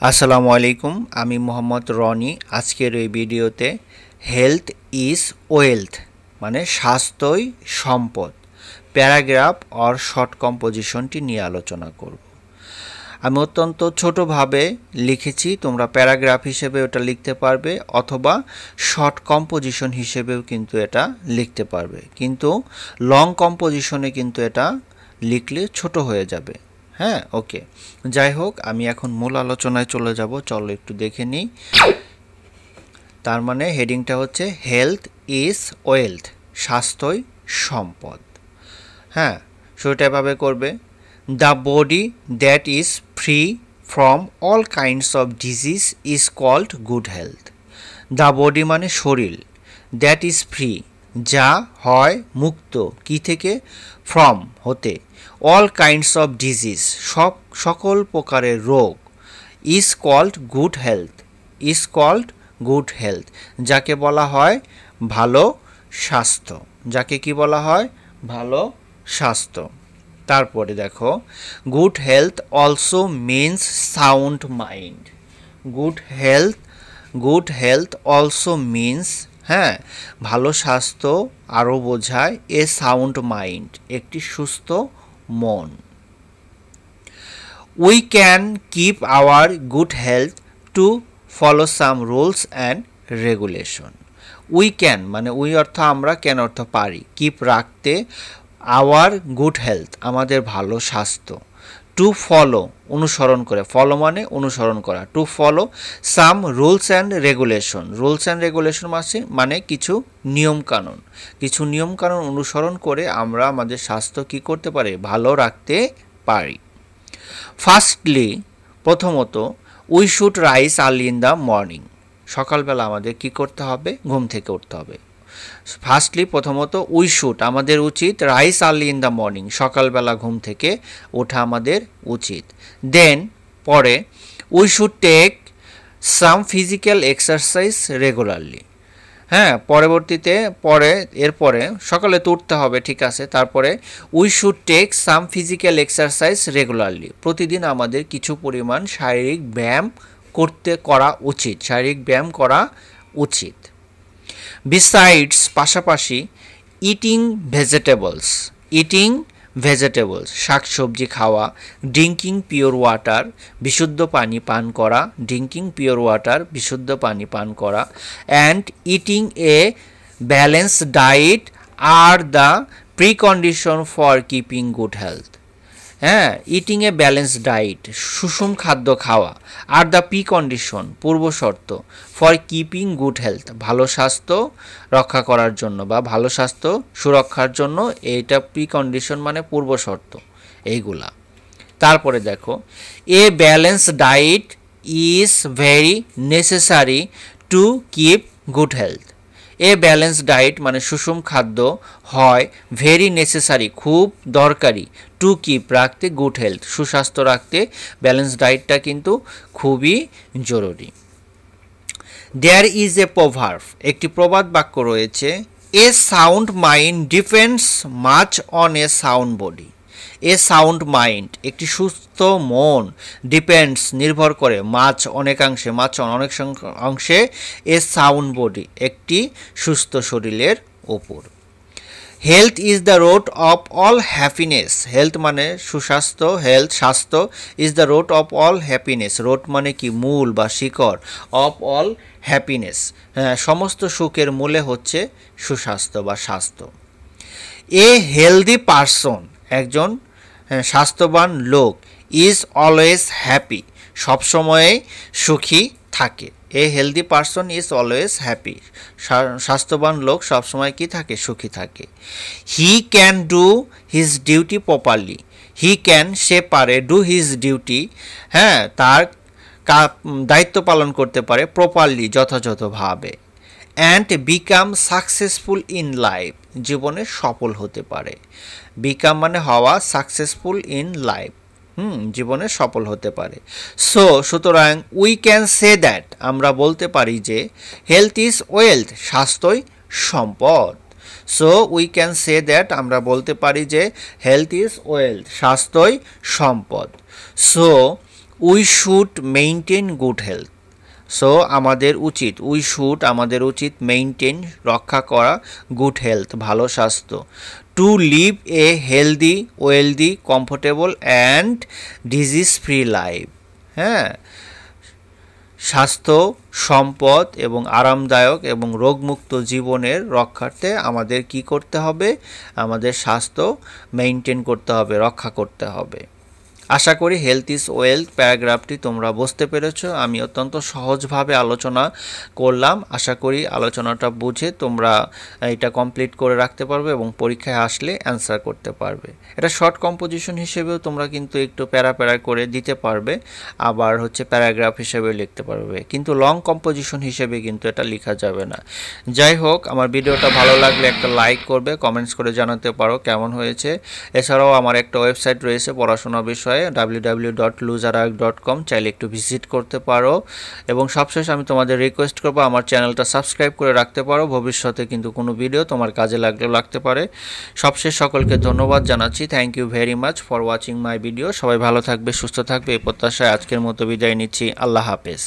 আসসালামু আলাইকুম, আমি মোহাম্মদ রনি। আজকের এই ভিডিওতে হেলথ ইজ ওয়েলথ মানে স্বাস্থ্যই সম্পদ প্যারাগ্রাফ অর শর্ট কম্পোজিশনটি নিয়ে আলোচনা করব। আমি অত্যন্ত ছোটোভাবে লিখেছি, তোমরা প্যারাগ্রাফ হিসেবে ওটা লিখতে পারবে অথবা শর্ট কম্পোজিশন হিসেবেও কিন্তু এটা লিখতে পারবে, কিন্তু লং কম্পোজিশনে কিন্তু এটা লিখলে ছোট হয়ে যাবে। হ্যাঁ, ওকে, যাই হোক, আমি এখন মূল আলোচনায় চলে যাব। চলো একটু দেখে নিই। তার মানে হেডিংটা হচ্ছে হেলথ ইজ ওয়েলথ, স্বাস্থ্যই সম্পদ। হ্যাঁ, শুরুটা এভাবে করবে, the body that is free from all kinds of disease is called good health. The body মানে শরীর, দ্যাট ইজ ফ্রি যা হয় মুক্ত, কি থেকে? ফ্রম হতে, অল কাইন্ডস অফ ডিজিজ সকল প্রকারের রোগ, is called good health, is called good health যাকে বলা হয় ভালো স্বাস্থ্য, যাকে কি বলা হয়? ভালো স্বাস্থ্য। তারপরে দেখো, good health also means sound mind. Good health also means, হ্যাঁ, ভালো স্বাস্থ্য আরও বোঝায় এ সাউন্ড মাইন্ড, একটি সুস্থ মন। We can keep our good health to follow some rules and regulation. We can মানে উই অর্থ আমরা, ক্যান অর্থ পারি, কিপ রাখতে, আওয়ার গুড হেলথ আমাদের ভালো স্বাস্থ্য, টু ফলো অনুসরণ করে, ফলো মানে অনুসরণ করা, to follow some rules and regulation, rules and regulation মানে কিছু নিয়মকানুন, কিছু নিয়মকানুন অনুসরণ করে আমরা আমাদের স্বাস্থ্য কী করতে পারি? ভালো রাখতে পারি। ফার্স্টলি প্রথমত, we should rise early in the morning, সকালবেলা আমাদের কি করতে হবে? ঘুম থেকে উঠতে হবে। ফার্স্টলি প্রথমত, উই শুড আমাদের উচিত, rise early in the morning সকালবেলা ঘুম থেকে ওঠা আমাদের উচিত। দেন পরে, we should take some physical exercise regularly. হ্যাঁ, পরবর্তীতে এরপরে সকালে তো উঠতে হবে, ঠিক আছে। তারপরে we should take some physical exercise regularly, প্রতিদিন আমাদের কিছু পরিমাণ শারীরিক ব্যায়াম করা উচিত, শারীরিক ব্যায়াম করা উচিত। বিসাইডস পাশাপাশি, ইটিং ভেজিটেবলস শাকসবজি খাওয়া, ড্রিঙ্কিং পিওর ওয়াটার বিশুদ্ধ পানি পান করা, ড্রিঙ্কিং পিওর ওয়াটার বিশুদ্ধ পানি পান করা, and eating A balanced diet are the precondition for keeping good health. হ্যাঁ, ইটিং এ ব্যালেন্সড ডায়েট সুষম খাদ্য খাওয়া, আর দ্য প্রিকন্ডিশন পূর্ব শর্ত, ফর কিপিং গুড হেলথ ভালো স্বাস্থ্য রক্ষা করার জন্য বা ভালো স্বাস্থ্য সুরক্ষার জন্য, এইটা প্রিকন্ডিশন মানে পূর্ব শর্ত এইগুলা। তারপরে দেখো, a balanced diet is very necessary to keep good health. A balance diet মানে সুষম খাদ্য হয় ভেরি নেসেসারি খুব দরকারি, টু কিপ রাখতে, গুড হেলথ সুস্বাস্থ্য রাখতে ব্যালেন্স ডায়েটটা কিন্তু খুবই জরুরি। দেয়ার ইজ এ প্রভার্ব একটি প্রবাদ বাক্য রয়েছে, a sound mind depends much on a sound body. A sound mind একটি সুস্থ মন, ডিপেন্ডস নির্ভর করে, মাছ অনেকাংশে, অনেক অংশে, এ সাউন্ড বডি একটি সুস্থ শরীরের ওপর। Health is the root of all happiness. Health মানে সুস্বাস্থ্য, স্বাস্থ্য, is the root of all happiness, root মানে কি? মূল বা শিকড়, অফ অল হ্যাপিনেস, সমস্ত সুখের মূলে হচ্ছে সুস্বাস্থ্য বা স্বাস্থ্য। এ হেলদি পারসন একজন স্বাস্থ্যবান লোক, ইজ অলওয়েজ হ্যাপি সবসময় সুখী থাকে। এ healthy person is always happy, স্বাস্থ্যবান লোক সবসময় কি থাকে? সুখী থাকে। He can do his duty properly. He can say পারে, ডু হিজ ডিউটি হ্যাঁ তার দায়িত্ব পালন করতে পারে, প্রপারলি যথাযথভাবে, and become successful in life জীবনে সফল হতে পারে। বিকাম মানে হওয়া, সাকসেসফুল ইন লাইফ জীবনে সফল হতে পারে। সুতরাং উই ক্যান সে দ্যাট আমরা বলতে পারি যে, হেলথ ইজ ওয়েলথ স্বাস্থ্যই সম্পদ। উই ক্যান সে দ্যাট আমরা বলতে পারি যে, হেলথ ইজ ওয়েলথ স্বাস্থ্যই সম্পদ। We should maintain good health. So আমাদের উচিত মেইনটেইন রক্ষা করা গুড হেলথ ভালো স্বাস্থ্য। To live a healthy wealthy comfortable and disease free life. হ্যাঁ, স্বাস্থ্য সম্পদ এবং আরামদায়ক এবং রোগমুক্ত জীবনের রক্ষার্থে আমাদের কি করতে হবে? আমাদের স্বাস্থ্য মেইনটেইন করতে হবে, রক্ষা করতে হবে। আশা করি হেলথ ইজ ওয়েলথ প্যারাগ্রাফটি তোমরা বুঝতে পেরেছো। আমি অত্যন্ত সহজভাবে আলোচনা করলাম। আশা করি আলোচনাটা বুঝে তোমরা এটা কমপ্লিট করে রাখতে পারবে এবং পরীক্ষায় আসলে অ্যান্সার করতে পারবে। এটা শর্ট কম্পোজিশন হিসেবেও তোমরা কিন্তু একটু প্যারা করে দিতে পারবে, আবার প্যারাগ্রাফ হিসেবে লিখতে পারবে, কিন্তু লং কম্পোজিশন হিসেবে কিন্তু এটা লেখা যাবে না। যাই হোক, আমার ভিডিওটা ভালো লাগলে একটা লাইক করবে, কমেন্টস করে জানাতে পারো কেমন হয়েছে। এছাড়াও আমার একটা ওয়েবসাইট রয়েছে পড়াশোনা বিষয়ে www.luzarayak.com, চাইলে একটু ভিজিট করতে পারো। এবং সবশেষ আমি তোমাদের রিকোয়েস্ট করবো আমার চ্যানেলটা সাবস্ক্রাইব করে রাখতে পারো, ভবিষ্যতে কিন্তু কোনো ভিডিও তোমার কাজে লাগতে পারে। সবশেষ সকলকে ধন্যবাদ জানাচ্ছি। Thank you very much for watching my video. সবাই ভালো থাকবে, সুস্থ থাকবে এই প্রত্যাশায় আজকের মতো বিদায় নিচ্ছি। আল্লাহ হাফেজ।